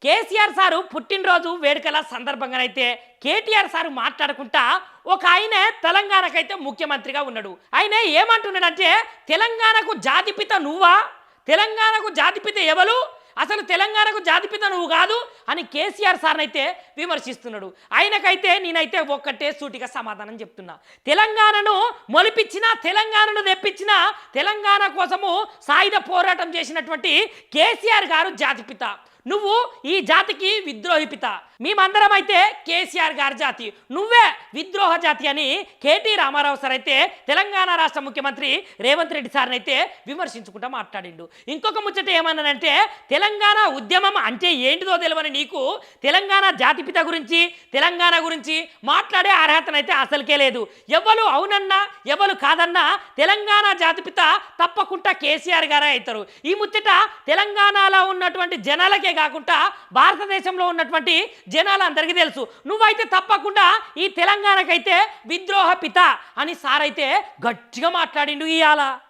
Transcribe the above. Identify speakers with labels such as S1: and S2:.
S1: KCR sir పుట్టినరోజు వేడుకల సందర్భంగానైతే KTR sir మాట్లాడుకుంటా ఒక ఆయన తెలంగాణకైతే ముఖ్యమంత్రిగా ఉన్నాడు. ఆయన ఏమంటున్నాడంటే తెలంగాణకు జాతిపిత నువ్వా, తెలంగాణకు జాతిపిత ఎవరు, అసలు తెలంగాణకు జాతిపిత నువ్వు కాదు అని కేసీఆర్ సార్ని అయితే విమర్శిస్తున్నాడు. ఆయనకైతే నేనైతే ఒక్కటే సూటిగా సమాధానం చెప్తున్నా. తెలంగాణను మొలిపించిన, తెలంగాణను తెప్పించిన, తెలంగాణ కోసము సాయుధ పోరాటం చేసినటువంటి కేసీఆర్ గారు జాతిపిత. నువ్వు ఈ జాతికి విద్రోహి పిత. మేమందరం అయితే కేసీఆర్ గారి జాతి, నువ్వే విద్రోహ జాతి అని కేటీ రామారావు సార్ అయితే తెలంగాణ రాష్ట్ర ముఖ్యమంత్రి రేవంత్ రెడ్డి సార్ని అయితే విమర్శించుకుంటూ మాట్లాడిండు. ఇంకొక ముచ్చట ఏమన్నానంటే తెలంగాణ ఉద్యమం అంటే ఏంటిదో తెలియని నీకు తెలంగాణ జాతిపిత గురించి, తెలంగాణ గురించి మాట్లాడే అర్హతనైతే అసలుకే లేదు. ఎవరు అవునన్నా ఎవరు కాదన్నా తెలంగాణ జాతిపిత తప్పకుండా కేసీఆర్ గారే అవుతారు. ఈ ముచ్చట తెలంగాణలో ఉన్నటువంటి జనాలకే కాకుండా భారతదేశంలో ఉన్నటువంటి జనాలందరికీ తెలుసు. నువ్వైతే తప్పకుండా ఈ తెలంగాణకైతే విద్రోహ పిత అని సార్ అయితే గట్టిగా మాట్లాడిండు ఇవాళ.